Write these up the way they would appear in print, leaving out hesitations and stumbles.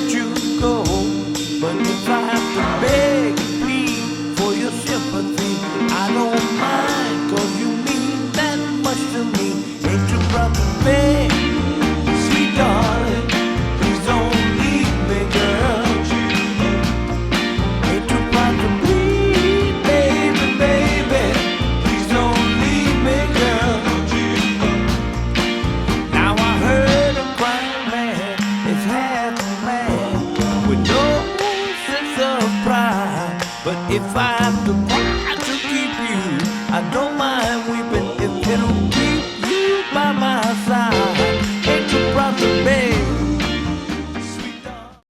let you go. But if I have to beg, plead for your sympathy, I don't mind, 'cause you mean that much to me. Ain't you proud to beg, sweet darling? Please don't leave me, girl. Ain't you proud to plead, baby, baby? Please don't leave me, girl. Now I heard a crying man is half a man with no sense of pride. But if I have to cry to keep you, I don't mind weeping if it'll keep you by my side. Ain't you proud to beg, sweet darling?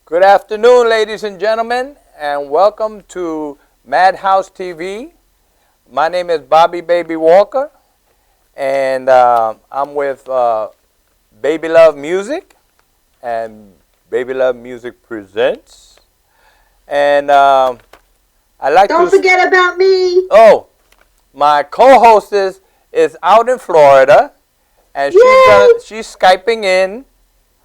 Good afternoon, ladies and gentlemen, and welcome to Madhouse TV. My name is Bobby Baby Walker, and I'm with Baby Love Music, and Baby Love Music Presents. And I like Don't forget about me. Oh, my co-hostess is out in Florida, and she's Skyping in.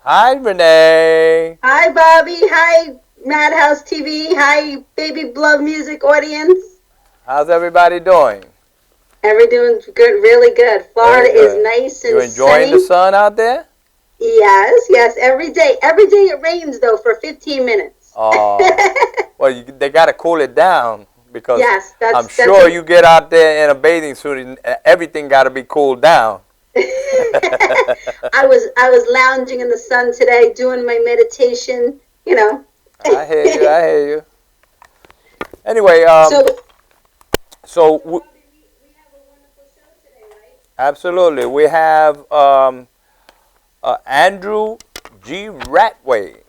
Hi, Renee. Hi, Bobby. Hi, Madhouse TV. Hi, Baby Love Music audience. How's everybody doing? Everyone doing good, really good. Florida Very good. is nice and You enjoying sunny. the sun out there? Yes, every day. Every day it rains, though, for 15 minutes. Oh, well, they got to cool it down because Yes, I'm sure you get out there in a bathing suit and everything got to be cooled down. I was lounging in the sun today, doing my meditation, you know. I hear you. Anyway, so we have a wonderful show today, right? absolutely, we have Andrew G. Ratway,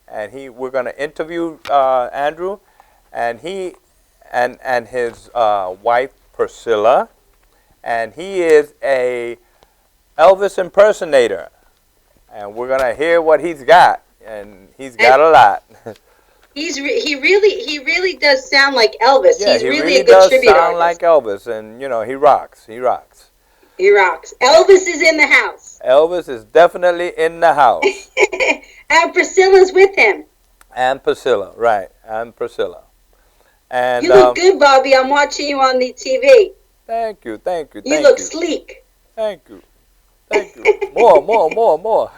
and we're going to interview Andrew, and he and his wife Priscilla, and he is a Elvis impersonator, and we're going to hear what he's got, and he's got a lot. He really does sound like Elvis. Yeah, He's he really really a good does tribute sound artist. like Elvis, and you know, he rocks. He rocks. Elvis is in the house. Elvis is definitely in the house. And Priscilla's with him. And Priscilla, right? And Priscilla. And you look good, Bobby. I'm watching you on the TV. Thank you. You look sleek. Thank you. More.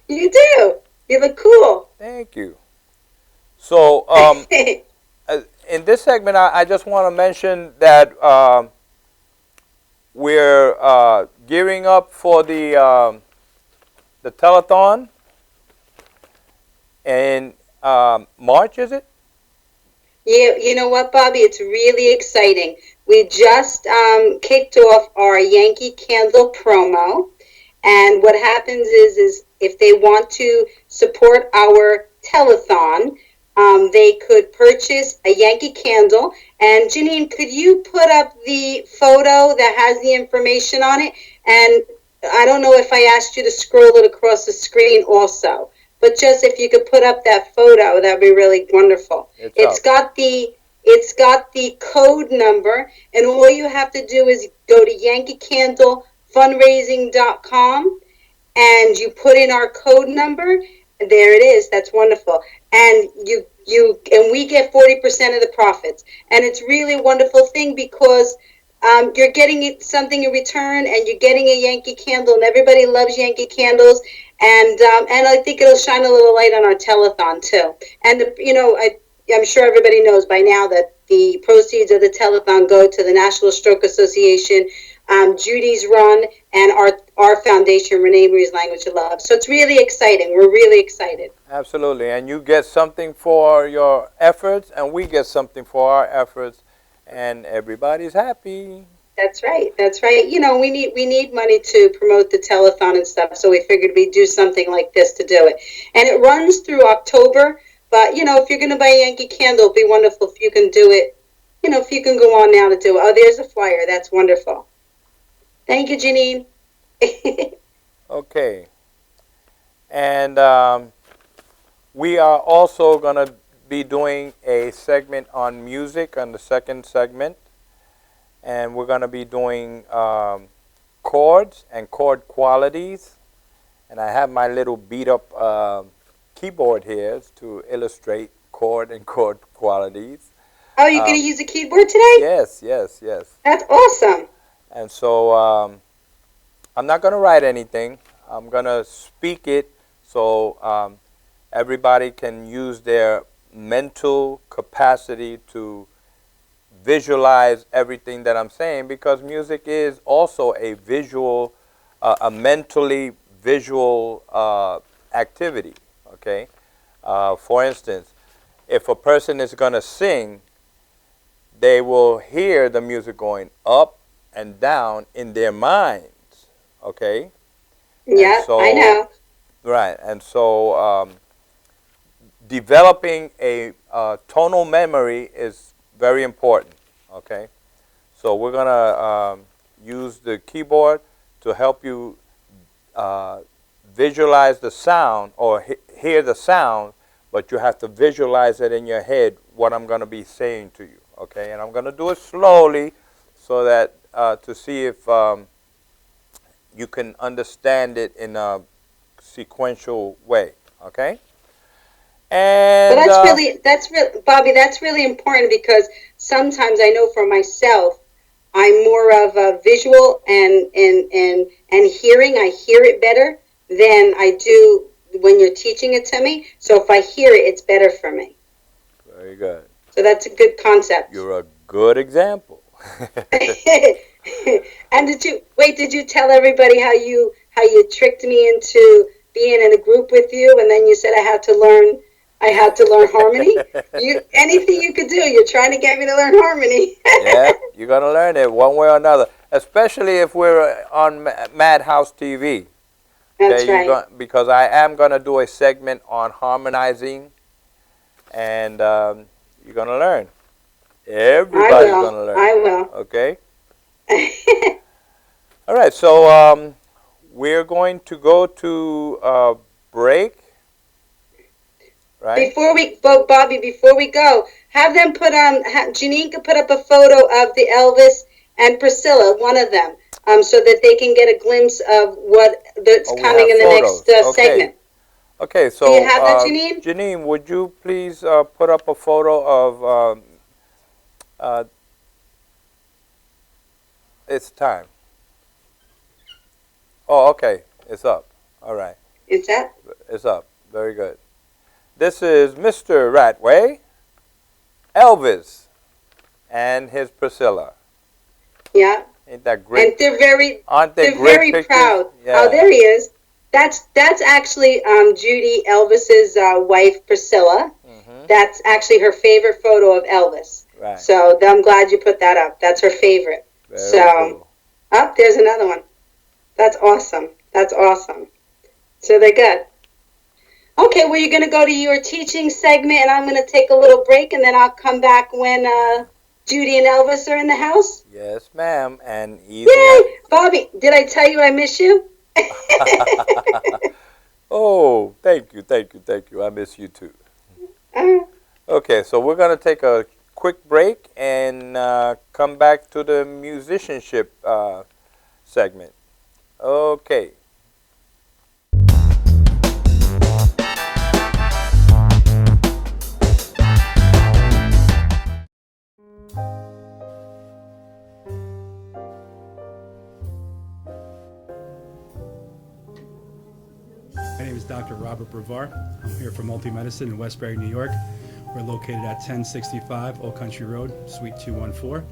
You do. You look cool. Thank you. So, in this segment, I just want to mention that we're gearing up for the telethon in March, is it? You know what, Bobby? It's really exciting. We just kicked off our Yankee Candle promo, and what happens is if they want to support our telethon, they could purchase a Yankee Candle. And Janine, could you put up the photo that has the information on it? And I don't know if I asked you to scroll it across the screen also, but just if you could put up that photo, that'd be really wonderful. It's got the code number, and all you have to do is go to yankeecandlefundraising.com, and you put in our code number. There it is. That's wonderful. And we get 40% of the profits. And it's really a wonderful thing because you're getting something in return, and you're getting a Yankee Candle, and everybody loves Yankee Candles. And I think it'll shine a little light on our telethon too. And I'm sure everybody knows by now that the proceeds of the telethon go to the National Stroke Association, Judy's Run, and our foundation, Renee Marie's Language of Love. So it's really exciting. We're really excited. Absolutely, and you get something for your efforts, and we get something for our efforts, and everybody's happy. That's right. You know, we need money to promote the telethon and stuff, so we figured we'd do something like this to do it. And it runs through October, but, you know, if you're going to buy a Yankee Candle, it'd be wonderful if you can do it. You know, if you can go on now to do it. Oh, there's a flyer. That's wonderful. Thank you, Janine. Okay. And we are also going to be doing a segment on music on the second segment. And we're going to be doing chords and chord qualities. And I have my little beat up keyboard here to illustrate chord and chord qualities. Oh, you're going to use a keyboard today? Yes, yes, yes. That's awesome. And so I'm not going to write anything. I'm going to speak it so everybody can use their mental capacity to visualize everything that I'm saying, because music is also a visual, a mentally visual activity, okay? For instance, if a person is going to sing, they will hear the music going up and down in their minds, okay? Yeah, So, I know. right, and so developing a tonal memory is very important, okay? So we're going to use the keyboard to help you visualize the sound or hear the sound, but you have to visualize it in your head what I'm going to be saying to you, okay? And I'm going to do it slowly so that to see if you can understand it in a sequential way, okay? And Well, Bobby, that's really important, because sometimes I know for myself, I'm more of a visual and hearing. I hear it better than I do when you're teaching it to me. So if I hear it, it's better for me. very good. So that's a good concept. You're a good example. And did you tell everybody how you tricked me into being in a group with you, and then you said I had to learn harmony? Anything you could do, you're trying to get me to learn harmony. Yeah, you're going to learn it one way or another, especially if we're on Madhouse TV. That's Okay, right. because I am going to do a segment on harmonizing, and you're going to learn. Everybody's going to learn. I will. Okay? All right, so we're going to go to a break, right? Bobby, before we go, have them put on. Janine could put up a photo of the Elvis and Priscilla, one of them, so that they can get a glimpse of that's Oh, we coming have in the photos. next Okay. segment. Okay, so Do you have that, Janine? Janine, would you please put up a photo of it's time. Oh, okay, it's up. All right, Is that? it's up. Very good. This is Mr. Ratway, Elvis, and his Priscilla. Yeah. Ain't that great? And they're very Aren't they they're great very pictures? proud. Yeah. Oh, there he is. That's actually Judy, Elvis's wife, Priscilla. Mm-hmm. That's actually her favorite photo of Elvis. Right. So I'm glad you put that up. That's her favorite. Very cool. There's another one. That's awesome. That's awesome. So they're good. Okay, well, you're going to go to your teaching segment, and I'm going to take a little break, and then I'll come back when Judy and Elvis are in the house. Yes, ma'am. And easy. Yay! Bobby, did I tell you I miss you? Oh, thank you, thank you, thank you. I miss you too. Okay, so we're going to take a quick break and come back to the musicianship segment. Okay. My name is Dr. Robert Brevard. I'm here for Multi-Medicine in Westbury, New York. We're located at 1065 Old Country Road, Suite 214.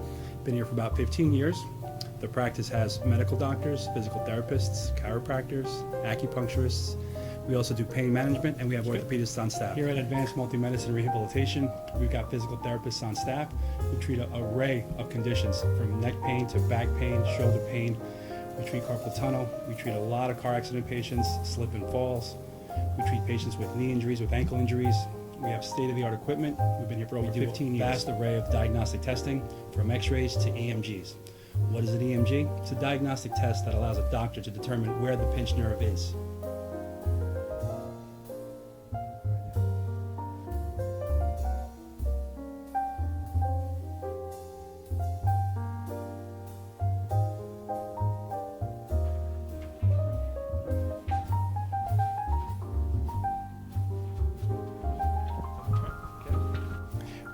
Been here for about 15 years. The practice has medical doctors, physical therapists, chiropractors, acupuncturists. We also do pain management, and we have orthopedists on staff. Here at Advanced Multi-Medicine Rehabilitation, we've got physical therapists on staff who treat an array of conditions, from neck pain to back pain, shoulder pain. We treat carpal tunnel. We treat a lot of car accident patients, slip and falls. We treat patients with knee injuries, with ankle injuries. We have state-of-the-art equipment. We've been here for over 15 years. Vast array of diagnostic testing, from x-rays to EMGs. What is an EMG? It's a diagnostic test that allows a doctor to determine where the pinched nerve is.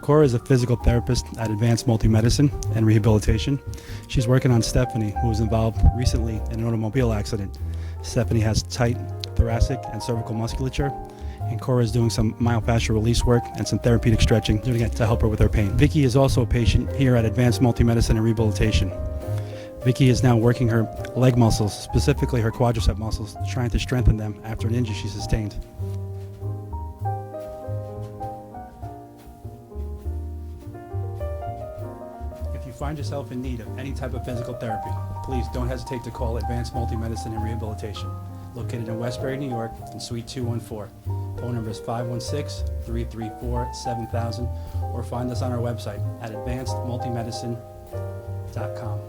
Cora is a physical therapist at Advanced Multi-Medicine and Rehabilitation. She's working on Stephanie, who was involved recently in an automobile accident. Stephanie has tight thoracic and cervical musculature, and Cora is doing some myofascial release work and some therapeutic stretching, doing it to help her with her pain. Vicky is also a patient here at Advanced Multi-Medicine and Rehabilitation. Vicky is now working her leg muscles, specifically her quadricep muscles, trying to strengthen them after an injury she sustained. If you find yourself in need of any type of physical therapy, please don't hesitate to call Advanced Multi-Medicine and Rehabilitation, located in Westbury, New York, in Suite 214. Phone number is 516-334-7000, or find us on our website at advancedmultimedicine.com.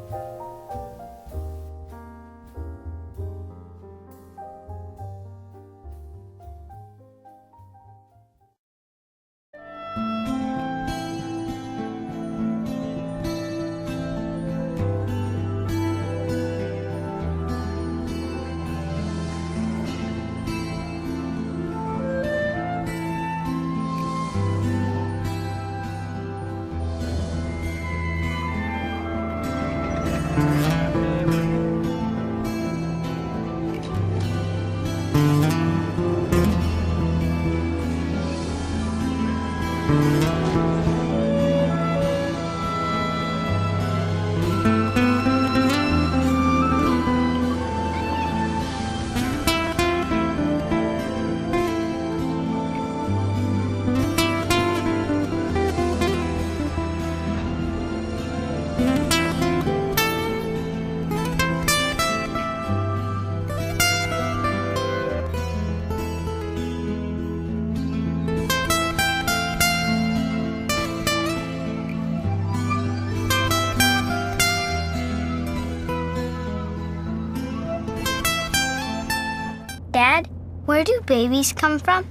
Dad, where do babies come from?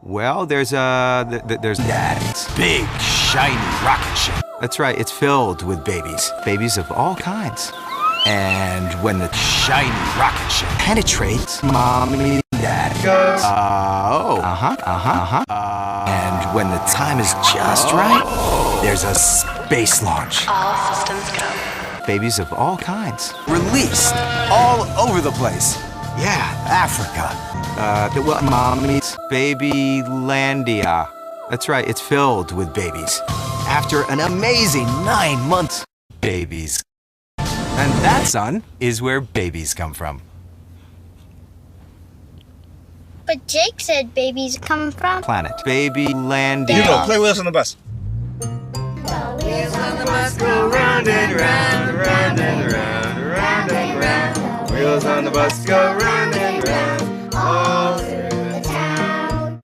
Well, there's that big, shiny rocket ship. That's right, it's filled with babies of all kinds. And when the shiny rocket ship penetrates, mommy, dad goes, and when the time is just right, there's a space launch. All systems go. Babies of all kinds, released all over the place. Yeah, Africa. Mommy's Babylandia. That's right, it's filled with babies. After an amazing 9 months, babies. And that, son, is where babies come from. But Jake said babies come from Planet Babylandia. You go, play with us on the bus. Wheels on the bus go round and round, round and round, round and round. Wheels on the bus go round and round, all through the town.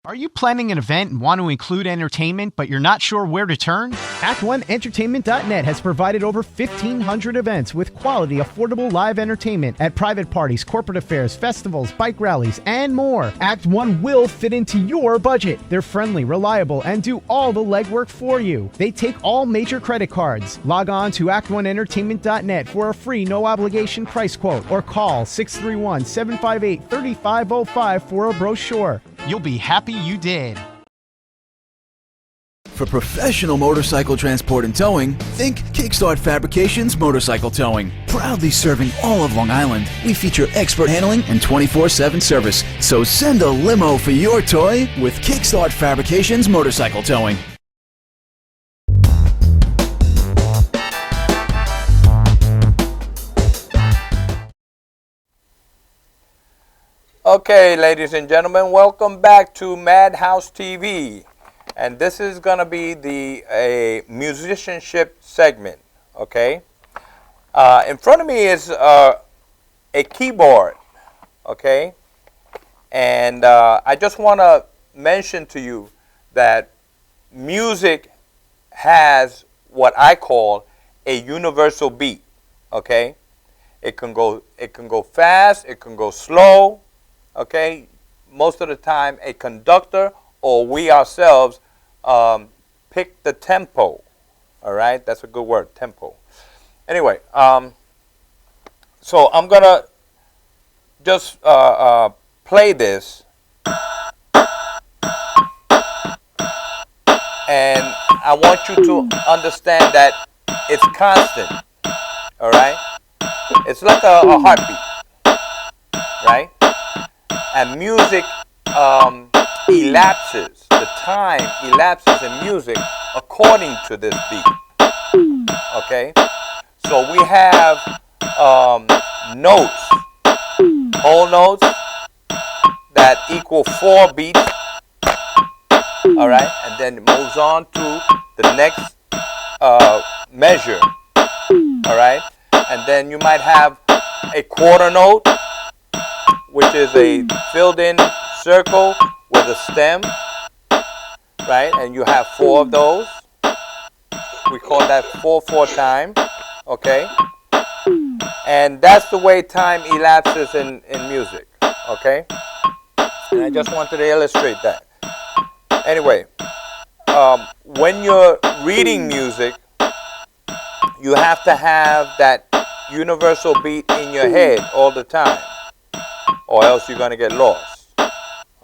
Are you planning an event and want to include entertainment, but you're not sure where to turn? Act1Entertainment.net has provided over 1,500 events with quality, affordable live entertainment at private parties, corporate affairs, festivals, bike rallies, and more. Act 1 will fit into your budget. They're friendly, reliable, and do all the legwork for you. They take all major credit cards. Log on to Act1Entertainment.net for a free, no-obligation price quote, or call 631-758-3505 for a brochure. You'll be happy you did. For professional motorcycle transport and towing, think Kickstart Fabrications Motorcycle Towing. Proudly serving all of Long Island, we feature expert handling and 24/7 service. So send a limo for your toy with Kickstart Fabrications Motorcycle Towing. Okay, ladies and gentlemen, welcome back to Madhouse TV. And this is going to be a musicianship segment, okay? In front of me is a keyboard, okay? And I just want to mention to you that music has what I call a universal beat, okay? It can go fast, it can go slow, okay? Most of the time, a conductor or we ourselves pick the tempo. All right, that's a good word, tempo. Anyway, so I'm gonna just play this. I want you to understand that it's constant. All right? It's like a heartbeat, right? And music elapses. The time elapses in music according to this beat. Okay? So we have notes, whole notes that equal 4 beats. All right? And then it moves on to the next measure. All right? And then you might have a quarter note, which is a filled in circle with a stem, right? And you have 4 of those. We call that 4/4 time, okay? And that's the way time elapses in music, okay? And I just wanted to illustrate that. Anyway, when you're reading music, you have to have that universal beat in your head all the time, or else you're going to get lost.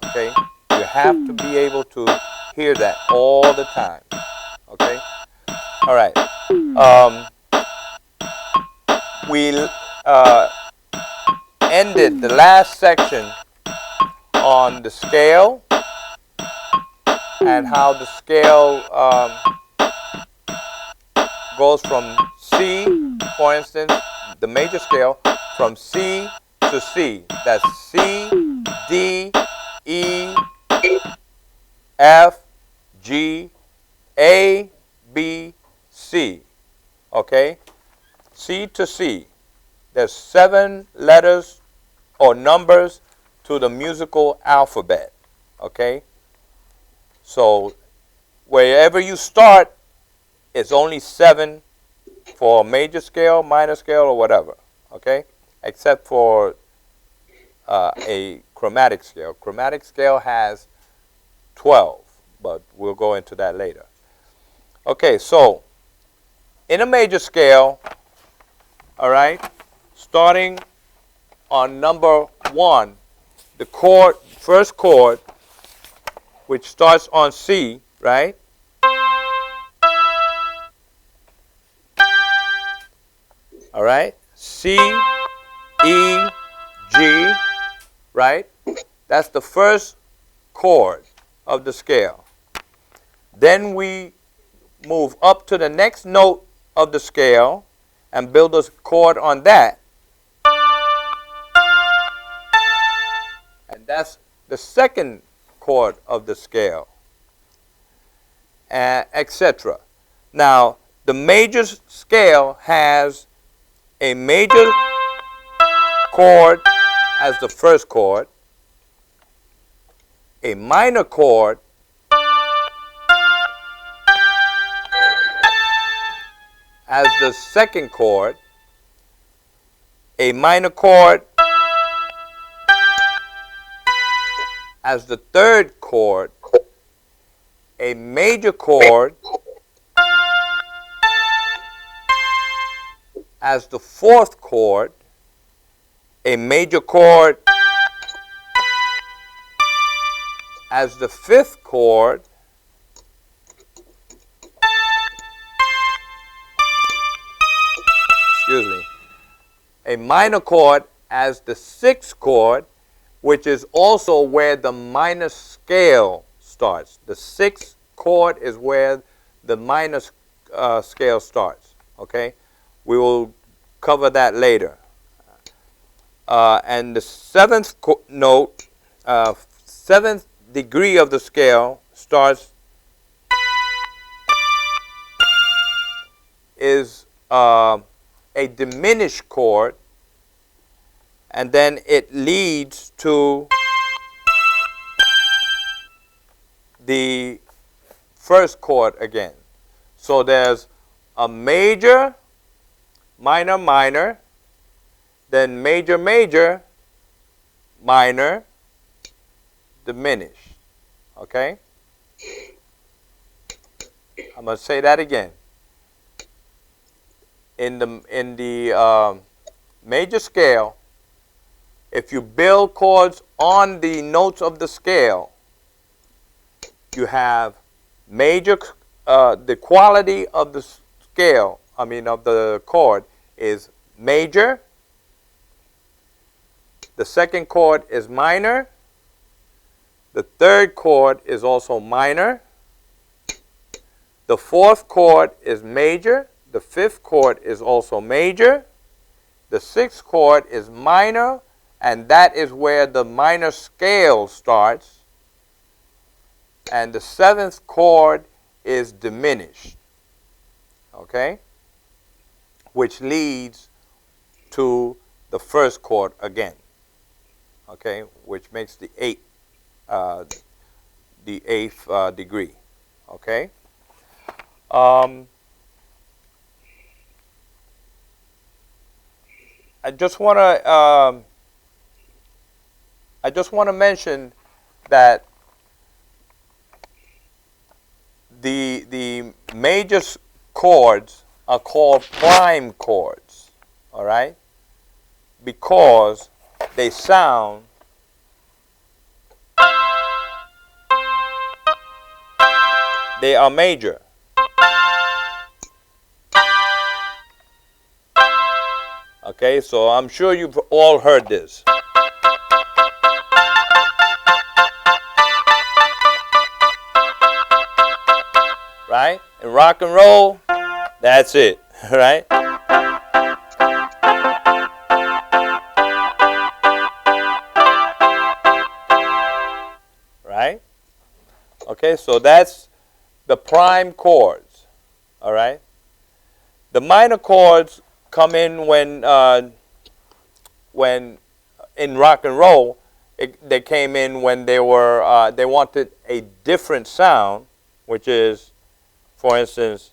Okay? You have to be able to hear that all the time. Okay? All right. We ended the last section on the scale and how the scale goes from C, for instance, the major scale, from C to C. That's C, D, E, F, G, A, B, C. Okay? C to C. There's 7 letters or numbers to the musical alphabet. Okay? So wherever you start, it's only 7 for a major scale, minor scale, or whatever. Okay? Except for a chromatic scale. Chromatic scale has 12, but we'll go into that later. Okay, so in a major scale, all right, starting on number 1, the chord, first chord, which starts on C, right? All right, C, E, G, right? That's the first chord of the scale. Then we move up to the next note of the scale and build a chord on that. And that's the second chord of the scale, etc. Now, the major scale has a major chord as the first chord, a minor chord as the second chord, a minor chord as the third chord, a major chord as the fourth chord, a major chord as the fifth chord, excuse me, a minor chord as the sixth chord, which is also where the minor scale starts. The sixth chord is where the minor scale starts. Okay? We will cover that later. And the seventh note, seventh degree of the scale starts, is a diminished chord, and then it leads to the first chord again. So there's a major, minor, minor, then major, major, minor, diminished. Okay? I'm going to say that again. In the major scale, if you build chords on the notes of the scale, you have major the quality of the scale, I mean of the chord, is major. The second chord is minor. The third chord is also minor. The fourth chord is major. The fifth chord is also major. The sixth chord is minor, and that is where the minor scale starts. And the seventh chord is diminished, okay? Which leads to the first chord again, okay? Which makes the eighth degree, okay? I just want to mention that the major chords are called prime chords, all right? Because they sound they are major. Okay, so I'm sure you've all heard this. Right? In rock and roll, that's it, right? Right? Okay, so that's the prime chords, all right? The minor chords come in when in rock and roll, they came in when they wanted a different sound, which is, for instance,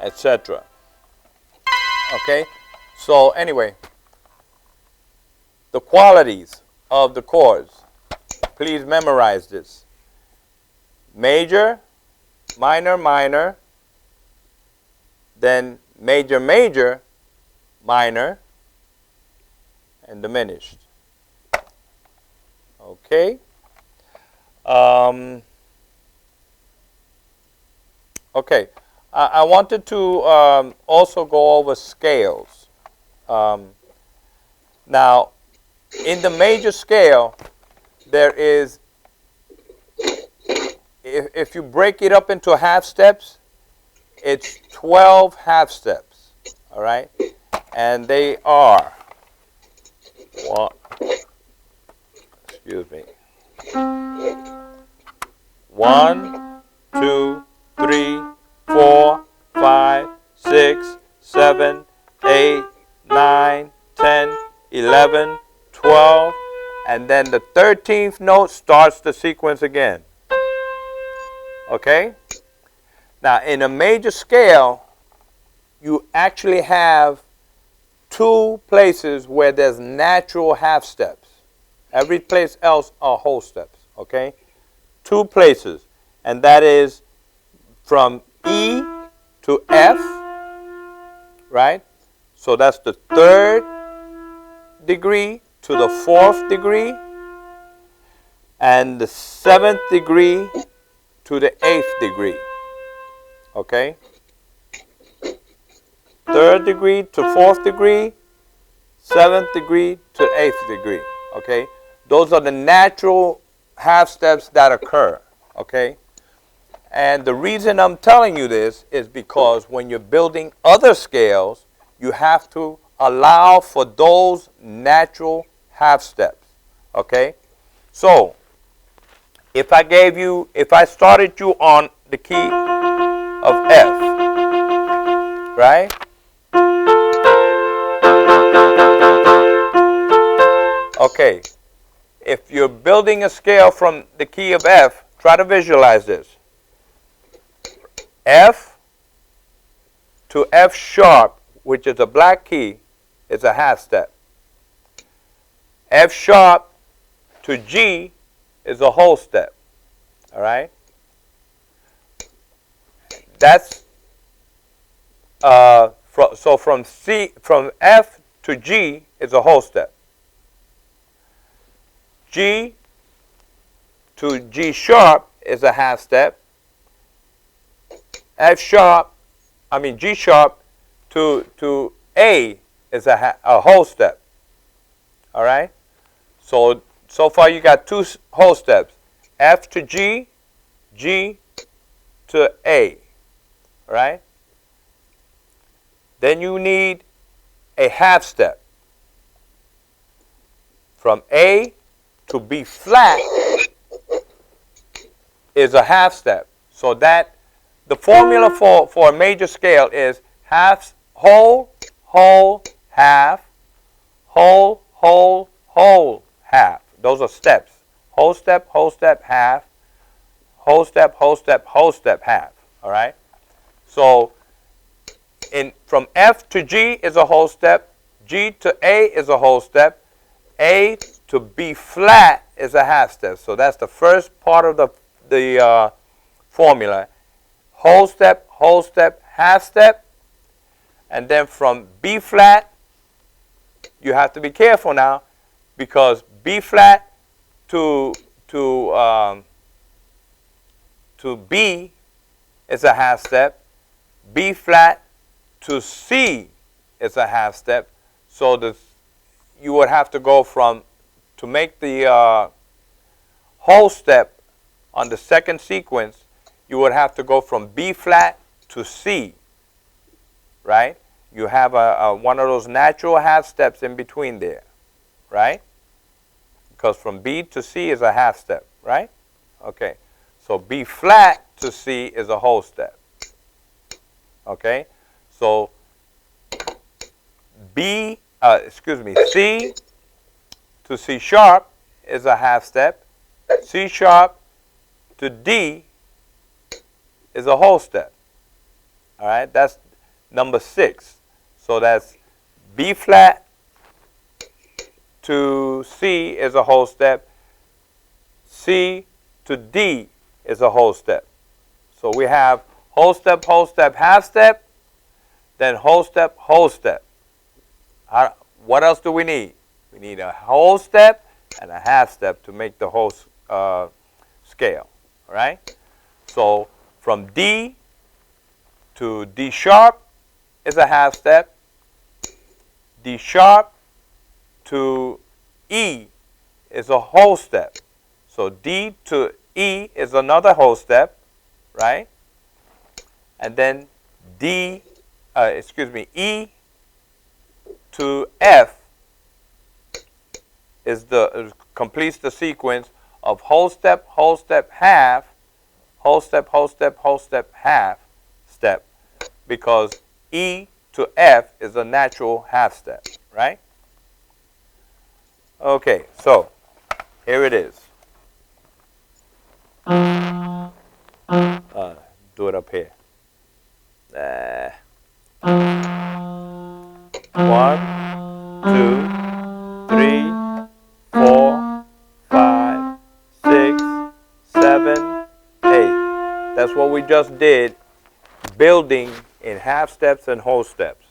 etc. Okay, so anyway, the qualities of the chords. Please memorize this. Major, minor, minor, then major, major, minor, and diminished. Okay. Okay. I wanted to also go over scales. Now, in the major scale, there is, if you break it up into half steps, it's 12 half steps, all right? And they are, excuse me, 1, 2, 3, 4, 5, 6, 7, 8, 9, 10, 11, 12, and then the 13th note starts the sequence again. Okay? Now, in a major scale, you actually have two places where there's natural half steps. Every place else are whole steps. Okay? Two places, and that is from E to F, right? So that's the 3rd degree to the 4th degree, and the 7th degree to the 8th degree. Okay? 3rd degree to 4th degree, 7th degree to 8th degree. Okay? Those are the natural half steps that occur. Okay? And the reason I'm telling you this is because when you're building other scales, you have to allow for those natural half steps. Okay? So, if I started you on the key of F, right? Okay. If you're building a scale from the key of F, try to visualize this. F to F sharp, which is a black key, is a half step. F sharp to G, is a whole step. All right? That's so from F to G is a whole step. G to G sharp is a half step. G sharp to A is a whole step. All right? So far you got two whole steps. F to G, G to A. All right? Then you need a half step. From A to B flat is a half step. So that the formula for a major scale is half, whole, whole, half, whole, whole, whole, half. Those are steps. Whole step, half, whole step, half. All right? So from F to G is a whole step. G to A is a whole step. A to B flat is a half step. So that's the first part of the formula. Whole step, half step. And then from B flat, you have to be careful now, because B flat to B is a half step. B flat to C is a half step. So you would have to go to make the whole step on the second sequence, you would have to go from B flat to C, right? You have one of those natural half steps in between there, right? Because from B to C is a half step, right? Okay, so B flat to C is a whole step. Okay, so C to C sharp is a half step. C sharp to D is a whole step. All right, that's number 6. So that's B flat to C is a whole step. C to D is a whole step. So we have whole step, half step, then whole step, whole step. What else do we need? We need a whole step and a half step to make the whole scale. All right? So from D to D sharp is a half step. D sharp to E is a whole step. So D to E is another whole step, right? And then E to F completes the sequence of whole step, half, whole step, half step, because E to F is a natural half step, right? Okay, so here it is. Do it up here. 1, 2, 3, 4, 5, 6, 7, 8. That's what we just did, building in half steps and whole steps.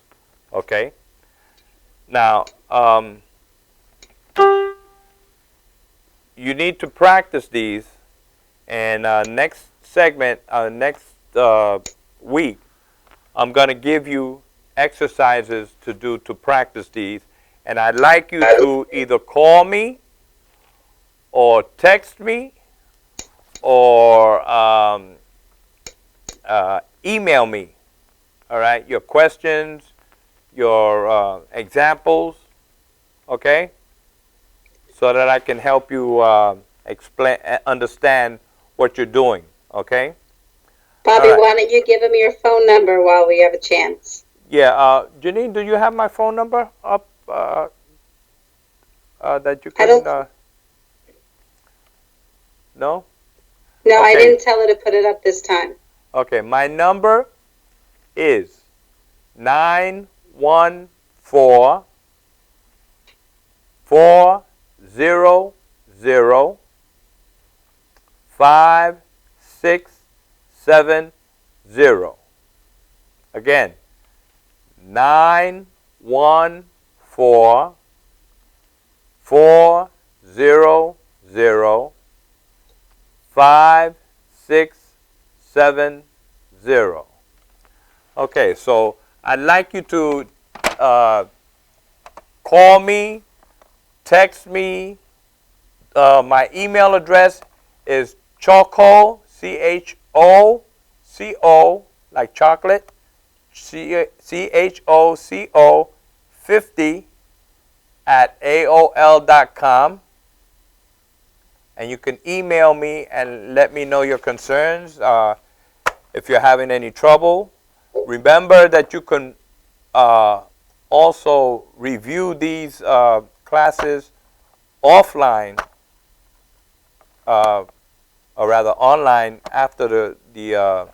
Okay? Now, you need to practice these, and next segment, next week, I'm going to give you exercises to do to practice these, and I'd like you to either call me or text me or email me, all right, your questions, your examples, okay, so that I can help you understand what you're doing, okay? Bobby, why don't you give him your phone number while we have a chance? Yeah, Janine, do you have my phone number up that you can? No? No, Okay. I didn't tell her to put it up this time. Okay, my number is 914 400 5670. Again, 914 400 5670. Okay, so I'd like you to call me, text me. My email address is choco, CHOCO, like chocolate, CHOCO 50 at AOL.com. And you can email me and let me know your concerns if you're having any trouble. Remember that you can also review these classes offline, or rather online, after the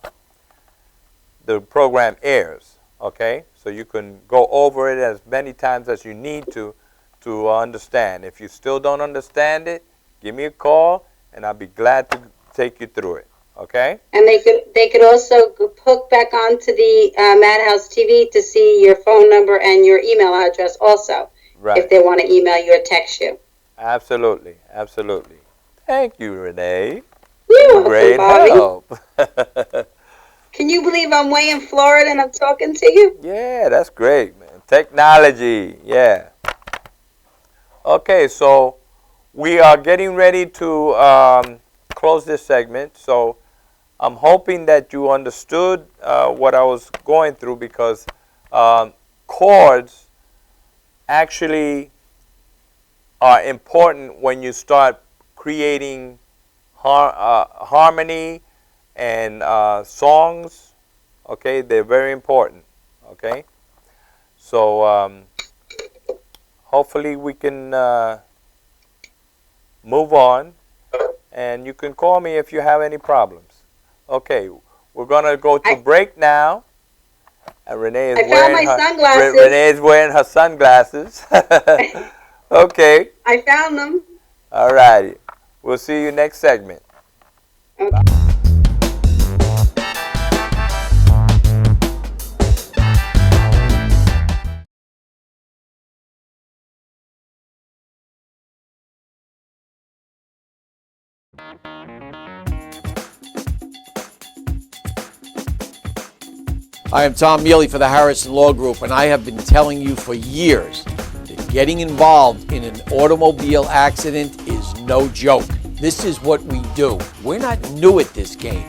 program airs. Okay, so you can go over it as many times as you need to understand. If you still don't understand it, give me a call, and I'll be glad to take you through it. Okay? And they could also hook back onto the Madhouse TV to see your phone number and your email address also, Right. if they want to email you or text you. Absolutely, absolutely. Thank you, Renee. You're welcome, Great Bobby. help. Can you believe I'm way in Florida and I'm talking to you? Yeah, that's great, man. Technology, yeah. Okay, so we are getting ready to close this segment. So I'm hoping that you understood what I was going through, because chords actually are important when you start creating harmony and songs. Okay, they're very important. Okay, so hopefully we can move on, and you can call me if you have any problems. Okay, we're gonna go to break now. And Renee is Renee's wearing her sunglasses. Okay. I found them. All righty. We'll see you next segment. Okay. I am Tom Mealy for the Harrison Law Group, and I have been telling you for years that getting involved in an automobile accident is no joke. This is what we do. We're not new at this game.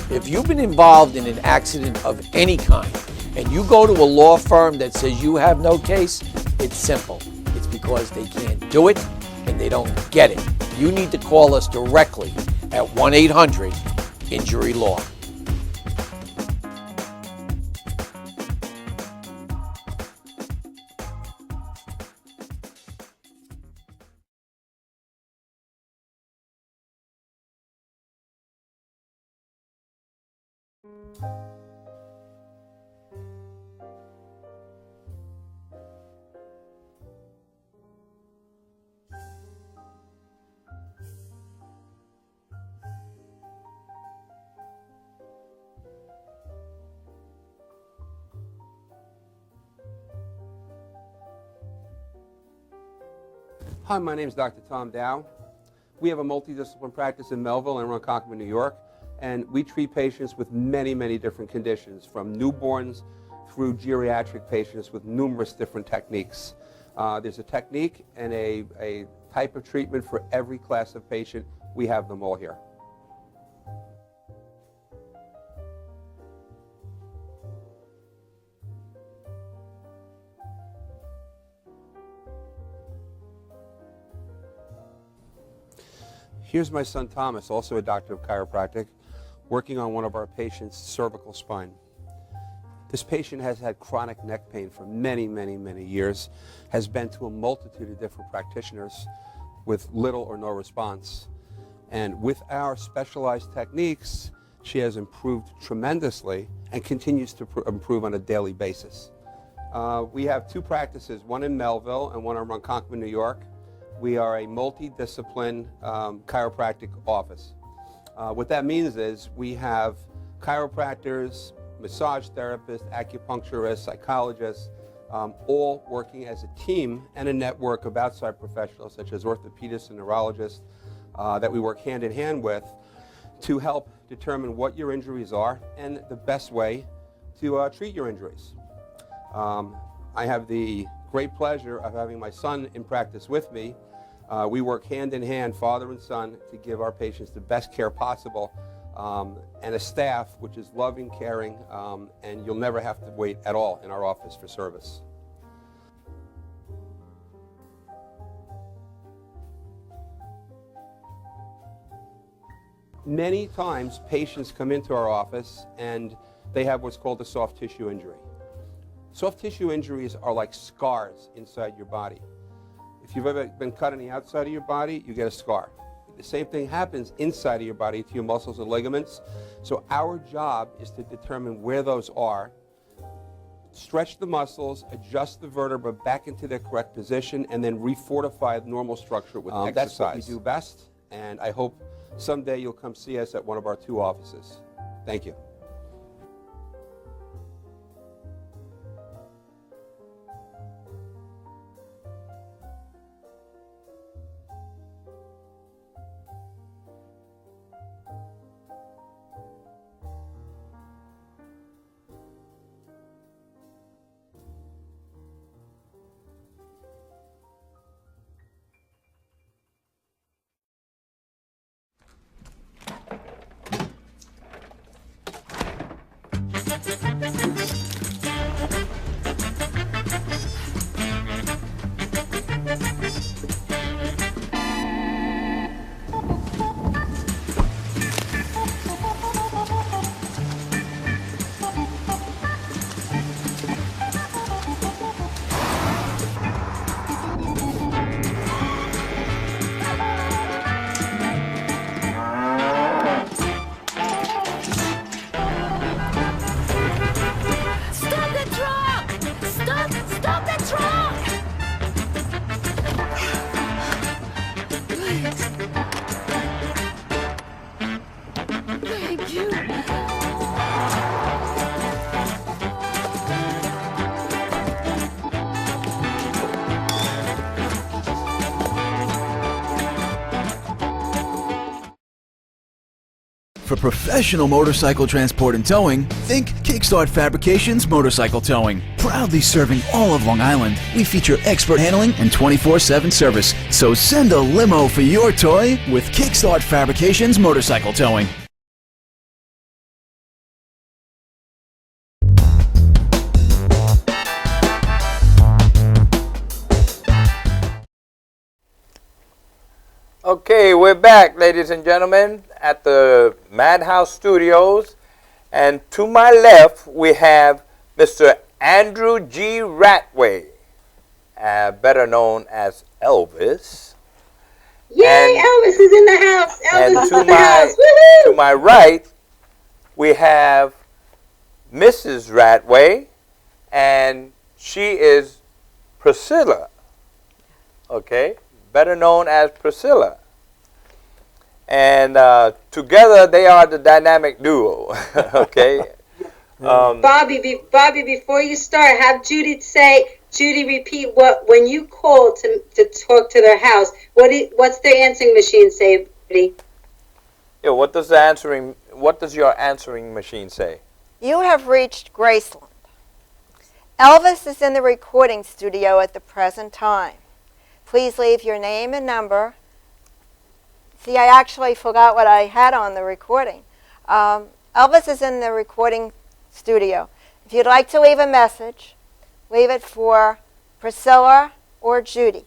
If you've been involved in an accident of any kind, and you go to a law firm that says you have no case, it's simple. It's because they can't do it and they don't get it. You need to call us directly at 1-800-INJURY-LAW. Hi, my name is Dr. Tom Dow. We have a multidisciplinary practice in Melville and Ronkonkoma, New York, and we treat patients with many, many different conditions, from newborns through geriatric patients with numerous different techniques. There's a technique and a type of treatment for every class of patient. We have them all here. Here's my son Thomas, also a doctor of chiropractic, working on one of our patients' cervical spine. This patient has had chronic neck pain for many, many, many years, has been to a multitude of different practitioners with little or no response. And with our specialized techniques, she has improved tremendously and continues to improve on a daily basis. We have two practices, one in Melville and one in Ronkonkoma, New York. We are a multidiscipline chiropractic office. What that means is we have chiropractors, massage therapists, acupuncturists, psychologists, all working as a team and a network of outside professionals such as orthopedists and neurologists that we work hand in hand with to help determine what your injuries are and the best way to treat your injuries. I have the great pleasure of having my son in practice with me. We work hand in hand, father and son, to give our patients the best care possible, and a staff which is loving, caring, and you'll never have to wait at all in our office for service. Many times patients come into our office and they have what's called a soft tissue injury. Soft tissue injuries are like scars inside your body. If you've ever been cut on the outside of your body, you get a scar. The same thing happens inside of your body to your muscles and ligaments. So our job is to determine where those are, stretch the muscles, adjust the vertebra back into their correct position, and then refortify the normal structure with exercise. That's what we do best, and I hope someday you'll come see us at one of our 2 offices. Thank you. For professional motorcycle transport and towing, think Kickstart Fabrications Motorcycle Towing. Proudly serving all of Long Island, we feature expert handling and 24/7 service. So send a limo for your toy with Kickstart Fabrications Motorcycle Towing. Okay, we're back, ladies and gentlemen, at the Madhouse Studios. And to my left, we have Mr. Andrew G. Ratway, better known as Elvis. Yay, Elvis is in the house. Elvis is in the house. Woohoo! To my right, we have Mrs. Ratway, and she is Priscilla. Okay? Better known as Priscilla. And together they are the dynamic duo. Okay? Bobby, before you start, have Judy repeat when you call to talk to their house, what's their answering machine say, Judy? Yeah, what does your answering machine say? You have reached Graceland. Elvis is in the recording studio at the present time. Please leave your name and number. See, I actually forgot what I had on the recording. Elvis is in the recording studio. If you'd like to leave a message, leave it for Priscilla or Judy.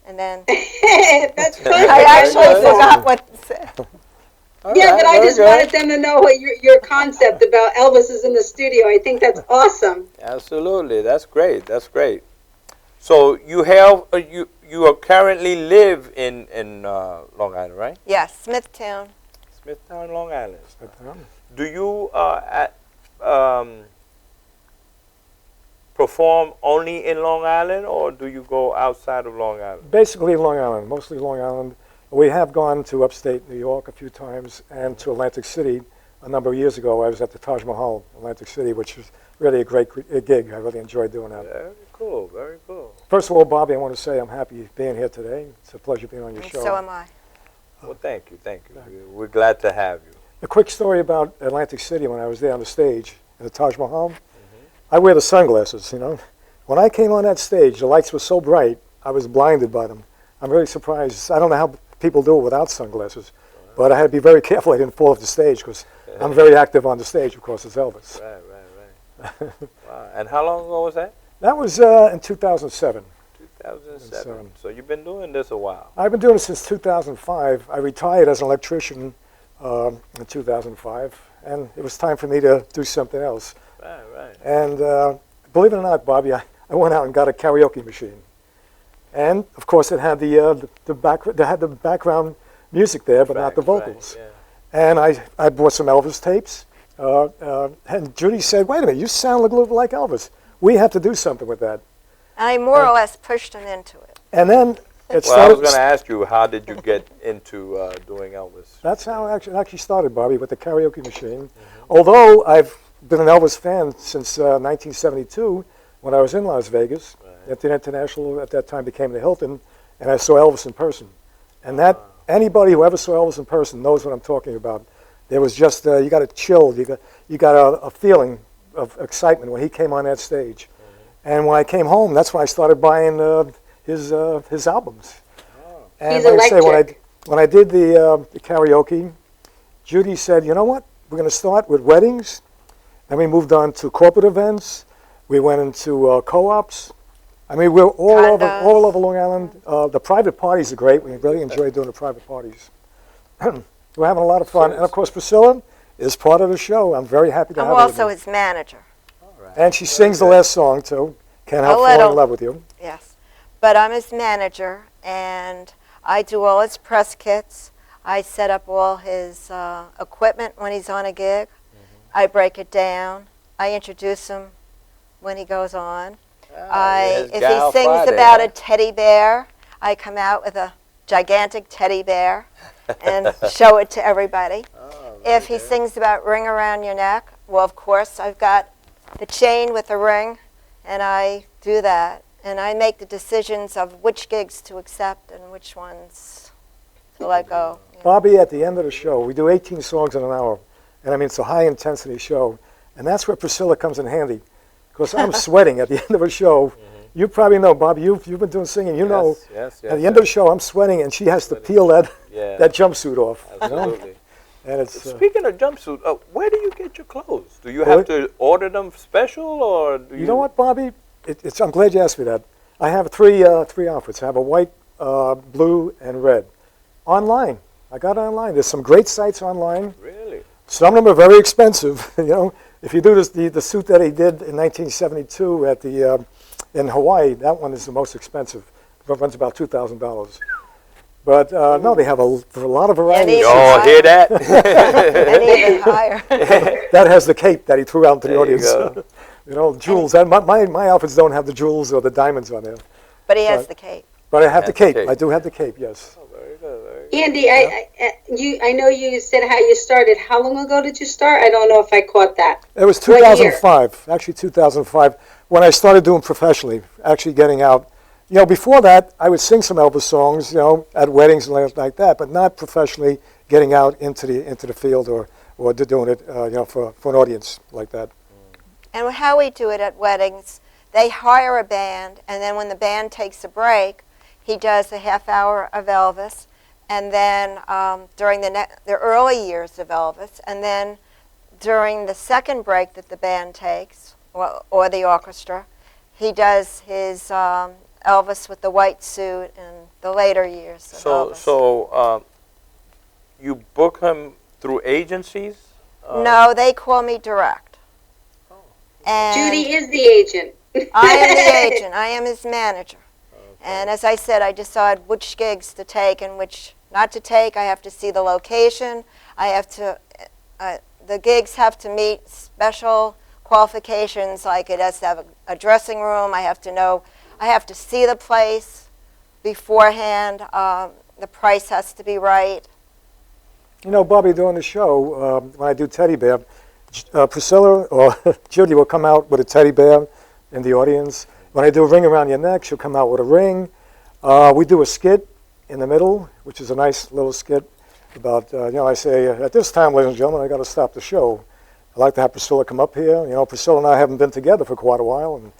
And then That's perfect. I actually forgot what to say. Yeah, but I just wanted them to know what your concept about Elvis is in the studio. I think that's awesome. Absolutely, that's great. That's great. So you have you are currently live in Long Island, right? Yes, Smithtown. Smithtown, Long Island. Do you perform only in Long Island, or do you go outside of Long Island? Basically Long Island, mostly Long Island. We have gone to upstate New York a few times and to Atlantic City. A number of years ago, I was at the Taj Mahal, Atlantic City, which was really a great gig. I really enjoyed doing that. Very cool, very cool. First of all, Bobby, I want to say I'm happy being here today. It's a pleasure being on your show. So am I. Well, thank you, thank you. We're glad to have you. A quick story about Atlantic City when I was there on the stage at the Taj Mahal. I wear the sunglasses, you know. When I came on that stage, the lights were so bright, I was blinded by them. I'm really surprised. I don't know how people do it without sunglasses, but I had to be very careful I didn't fall off the stage because I'm very active on the stage, of course, as Elvis. Right. Wow. And how long ago was that? That was in 2007. 2007. So you've been doing this a while. I've been doing it since 2005. I retired as an electrician in 2005, and it was time for me to do something else. Right. And believe it or not, Bobby, I went out and got a karaoke machine. And of course, it had the background music there, but not the vocals. Right, and I bought some Elvis tapes. And Judy said, "Wait a minute, you sound a little like Elvis. We have to do something with that." I more or less pushed him into it. And then it Well, started. I was going to ask you, how did you get into doing Elvis? That's how it actually started, Bobby, with the karaoke machine. Although I've been an Elvis fan since 1972, when I was in Las Vegas at the International. At that time, became the Hilton, and I saw Elvis in person. And that anybody who ever saw Elvis in person knows what I'm talking about. There was just you got a chill, you got a feeling of excitement when he came on that stage. And when I came home, that's when I started buying his albums. And He's like I say, electric. when I did the karaoke, Judy said, "You know what? We're going to start with weddings." Then we moved on to corporate events. We went into co-ops. I mean, we're all over Long Island. The private parties are great. We really enjoy doing the private parties. We're having a lot of fun. And of course, Priscilla is part of the show. I'm very happy to have I'm her with also me. his manager. And she sings the last song, too. Can't Help Falling in Love with You. Yes. But I'm his manager, and I do all his press kits. I set up all his equipment when he's on a gig. I break it down. I introduce him when he goes on. If he sings about a teddy bear, I come out with a gigantic teddy bear and show it to everybody. If he sings about ring around your neck, well, of course, I've got the chain with the ring, and I do that. And I make the decisions of which gigs to accept and which ones to let go. Bobby, at the end of the show, we do 18 songs in an hour. And I mean, it's a high-intensity show. And that's where Priscilla comes in handy. Because I'm sweating at the end of a show. You probably know, Bobby, you've been doing singing. You know, Yes, at the end of the show, I'm sweating, and she has to peel that jumpsuit off. Absolutely. You know? And it's, Speaking of jumpsuit, where do you get your clothes? Do you have to order them special, or do you? You know what, Bobby? I'm glad you asked me that. I have three outfits. I have a white, blue, and red. Online. I got it online. There's some great sites online. Really? Some of them are very expensive. You know, if you do the suit that he did in 1972 at the in Hawaii, that one is the most expensive. It runs about $2,000. But no, they have a lot of varieties. Oh, hear that? And even higher. That has the cape that he threw out to the There you audience. go. You know, jewels. My outfits don't have the jewels or the diamonds on there. But he has the cape. But I have the cape. I do have the cape, yes. Oh, very good. Very good. Andy, I know you said how you started. How long ago did you start? I don't know if I caught that. It was What year? 2005, actually 2005, when I started doing professionally, actually getting out. You know, before that, I would sing some Elvis songs, you know, at weddings and like that, but not professionally getting out into the field or doing it, you know, for an audience like that. And how we do it at weddings, they hire a band, and then when the band takes a break, he does a half hour of Elvis, and then during the early years of Elvis, and then during the second break that the band takes, or the orchestra, he does his Elvis with the white suit in the later years of Elvis. So you book him through agencies? No, they call me direct. And Judy is the agent. I am the agent. I am his manager. And as I said, I decide which gigs to take and which not to take. I have to see the location. I have to, the gigs have to meet special qualifications, like it has to have a dressing room. I have to know, I have to see the place beforehand. The price has to be right. You know, Bobby, during the show, when I do teddy bear, Priscilla or Judy will come out with a teddy bear in the audience. When I do a ring around your neck, she'll come out with a ring. We do a skit in the middle, which is a nice little skit about, I say, at this time, ladies and gentlemen, I got to stop the show. I like to have Priscilla come up here. You know, Priscilla and I haven't been together for quite a while, and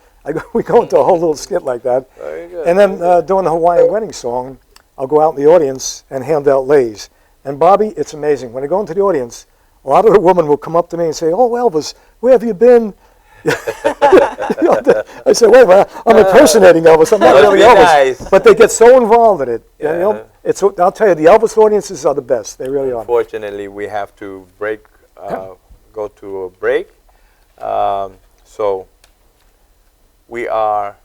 we go into a whole little skit like that. Very good. And then during the Hawaiian wedding song, I'll go out in the audience and hand out leis. And Bobby, it's amazing. When I go into the audience, a lot of the women will come up to me and say, "Oh, Elvis, where have you been?" I say, "Wait, I'm impersonating Elvis. I'm not really Elvis." Nice. But they get so involved in it. Yeah. You know, I'll tell you, the Elvis audiences are the best. They really are. Unfortunately, we have to break. Go to a break. So we are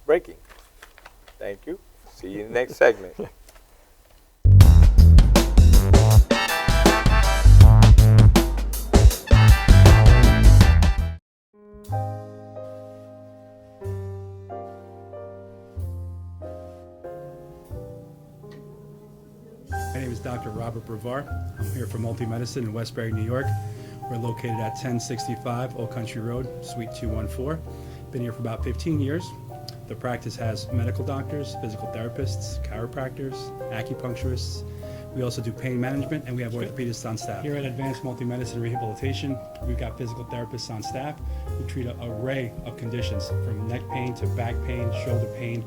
breaking. Thank you. See you in the next segment. My name is Dr. Robert Brevard. I'm here for Multi-Medicine in Westbury, New York. We're located at 1065 Old Country Road, Suite 214. Been here for about 15 years. The practice has medical doctors, physical therapists, chiropractors, acupuncturists. We also do pain management, and we have orthopedists on staff. Here at Advanced Multi-Medicine Rehabilitation, we've got physical therapists on staff who treat an array of conditions, from neck pain to back pain, shoulder pain.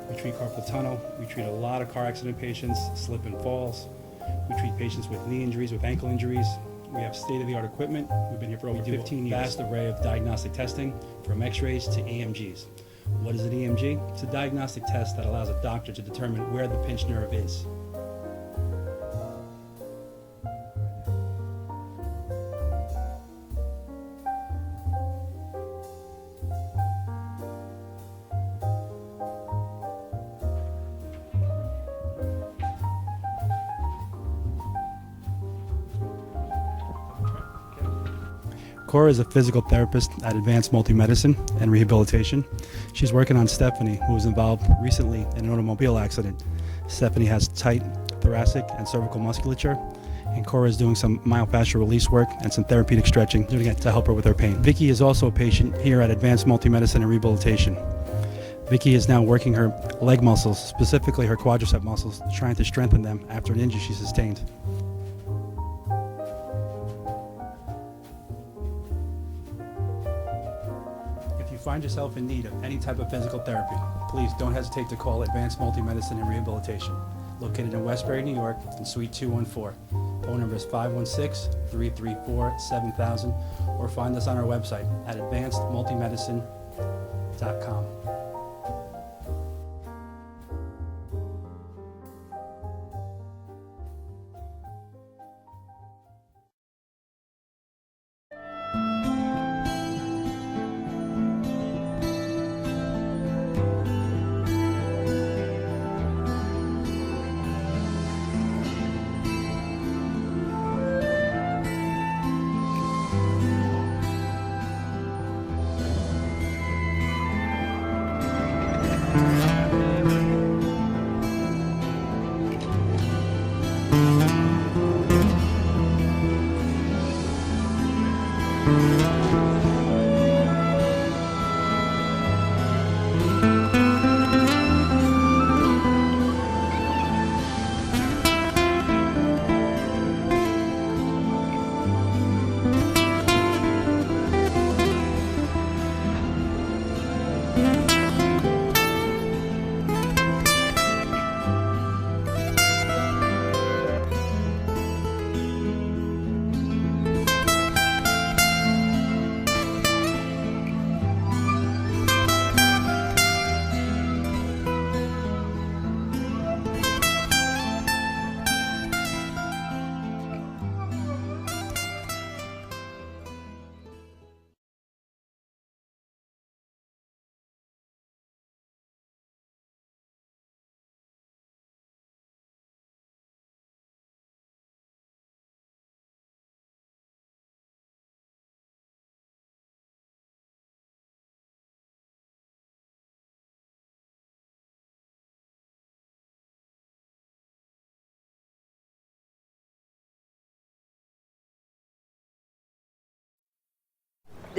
We treat carpal tunnel. We treat a lot of car accident patients, slip and falls. We treat patients with knee injuries, with ankle injuries. We have state-of-the-art equipment. We've been here for over 15 years. Vast array of diagnostic testing, from x-rays to EMGs. What is an EMG? It's a diagnostic test that allows a doctor to determine where the pinched nerve is. Cora is a physical therapist at Advanced Multi-Medicine and Rehabilitation. She's working on Stephanie, who was involved recently in an automobile accident. Stephanie has tight thoracic and cervical musculature, and Cora is doing some myofascial release work and some therapeutic stretching to help her with her pain. Vicky is also a patient here at Advanced Multi-Medicine and Rehabilitation. Vicky is now working her leg muscles, specifically her quadricep muscles, trying to strengthen them after an injury she sustained. If you find yourself in need of any type of physical therapy, please don't hesitate to call Advanced Multi-Medicine and Rehabilitation, located in Westbury, New York, in Suite 214. Phone number is 516-334-7000, or find us on our website at advancedmultimedicine.com.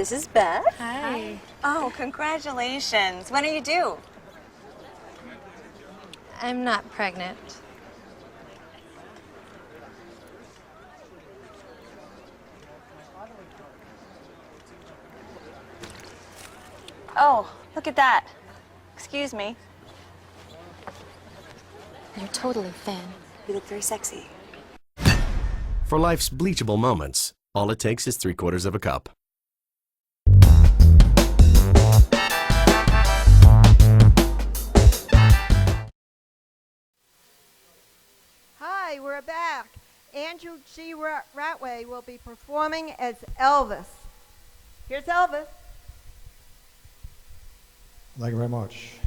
This is Beth. Hi. Oh, congratulations. When are you due? I'm not pregnant. Oh, look at that. Excuse me. You're totally thin. You look very sexy. For life's bleachable moments, all it takes is 3/4 of a cup. Hi, we're back. Andrew G. Ratway will be performing as Elvis. Here's Elvis. Thank you very much.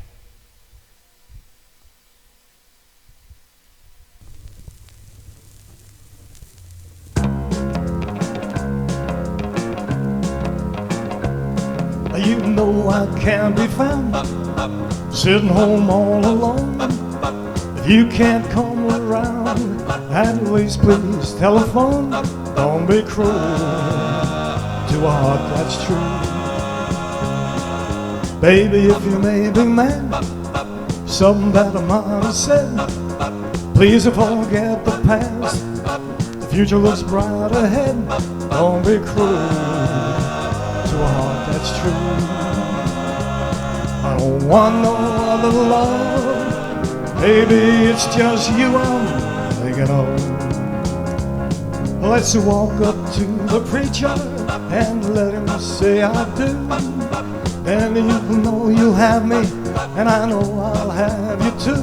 You know I can't be found sitting home all alone. If you can't come around, at least please telephone. Don't be cruel to a heart that's true. Baby, if you may be mad, something that I might have said, please forget the past. The future looks bright ahead. Don't be cruel to a heart that's true. I don't want no other love. Baby, it's just you I'm thinking of. Let's walk up to the preacher and let him say I do. And you know you'll have me, and I know I'll have you too.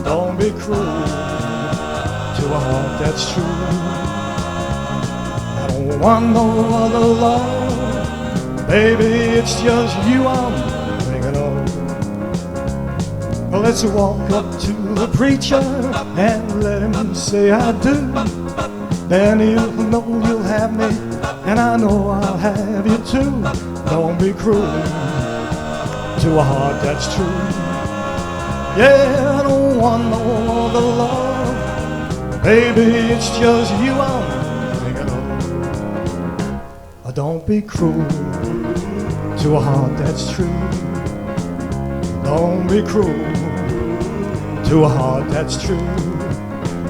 Don't be cruel to a heart that's true. I don't want no other love. Baby, it's just you I'm thinking of. Let's walk up to the preacher and let him say I do. Then you'll know you'll have me, and I know I'll have you too. Don't be cruel to a heart that's true. Yeah, I don't want no other love. Baby, it's just you I'm thinking of. Don't be cruel to a heart that's true. Don't be cruel to a heart that's true.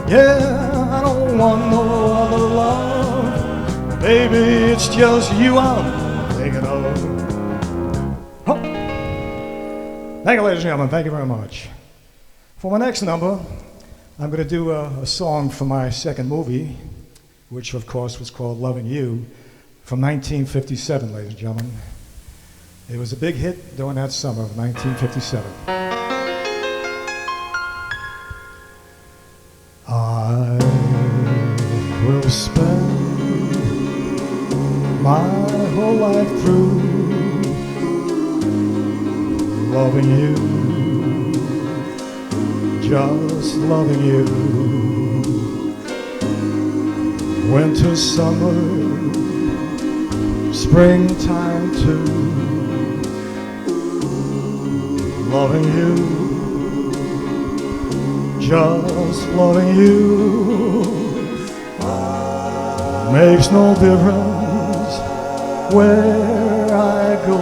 Yeah, I don't want no other love. Baby, it's just you I'm thinking of. Oh. Thank you, ladies and gentlemen. Thank you very much. For my next number, I'm going to do a song from my second movie, which of course was called Loving You, from 1957, ladies and gentlemen. It was a big hit during that summer of 1957. I will spend my whole life through loving you, just loving you. Winter, summer, springtime too. Loving you, just loving you. Makes no difference where I go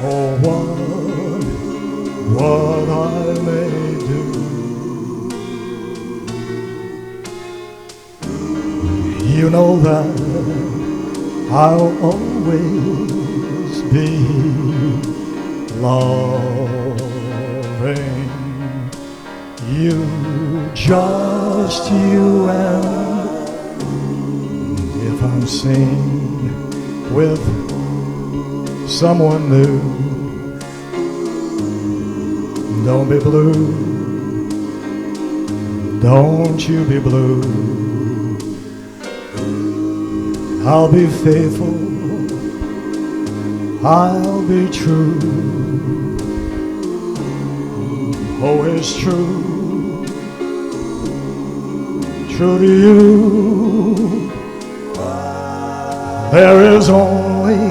or what I may do. You know that I'll always be loving you, just you. And if I'm seen with someone new, don't be blue, don't you be blue. I'll be faithful, I'll be true. Oh, it's true, true to you. There is only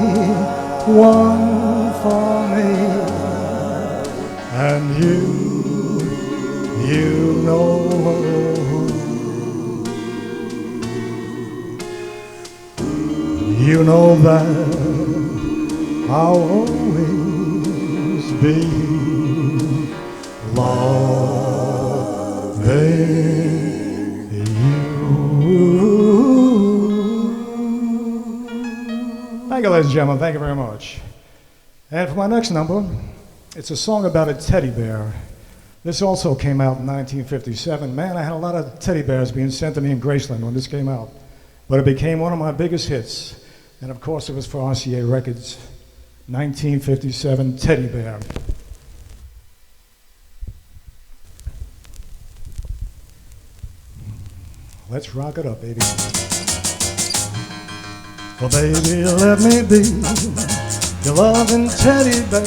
one for me, and you know. You know that I'll always be loving you. Thank you, ladies and gentlemen. Thank you very much. And for my next number, it's a song about a teddy bear. This also came out in 1957. Man, I had a lot of teddy bears being sent to me in Graceland when this came out. But it became one of my biggest hits. And of course, it was for RCA Records. 1957 Teddy Bear. Let's rock it up, baby. Well, baby, let me be your loving teddy bear.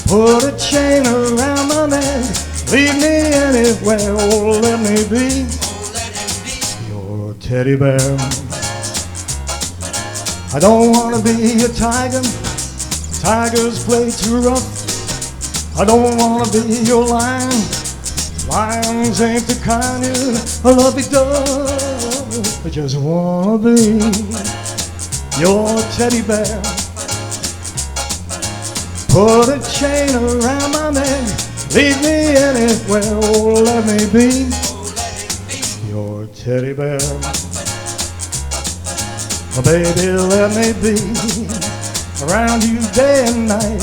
Put a chain around my neck, lead me anywhere. Oh, let me be your teddy bear. I don't want to be a tiger. Tigers play too rough. I don't want to be your lion. Lions ain't the kind you love it does. I just want to be your teddy bear. Put a chain around my neck, lead me anywhere. Oh, let me be your teddy bear. Oh, baby, let me be around you day and night.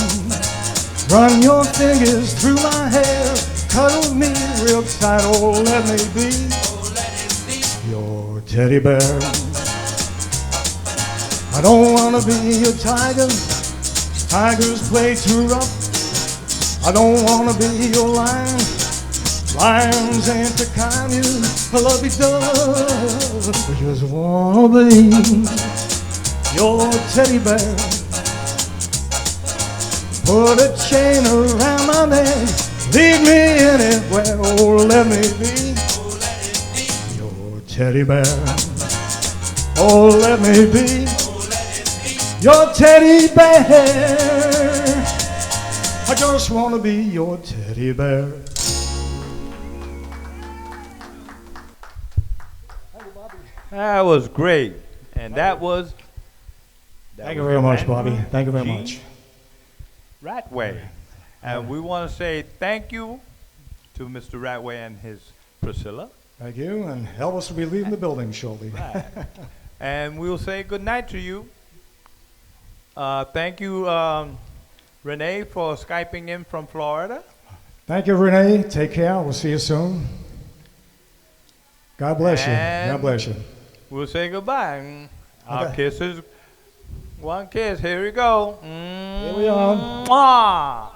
Run your fingers through my hair, cuddle me real tight. Oh, let me be your teddy bear. I don't want to be a tiger. Tigers play too rough. I don't want to be your lion. Lions ain't the kind you love each other. I just want to be your teddy bear. Put a chain around my neck, lead me anywhere. Oh, let me be your teddy bear. Oh, let me be your teddy bear. I just want to be your teddy bear. That was great. And that was... Thank you very much, Bobby. Thank you very much. Ratway. And we want to say thank you to Mr. Ratway and his Priscilla. Thank you. And Elvis will be leaving the building shortly. Right. And we'll say good night to you. Thank you, Renee, for Skyping in from Florida. Thank you, Renee. Take care. We'll see you soon. God bless you. God bless you. We'll say goodbye. Our Okay. kisses. One kiss. Here we go. Here we are. Mwah.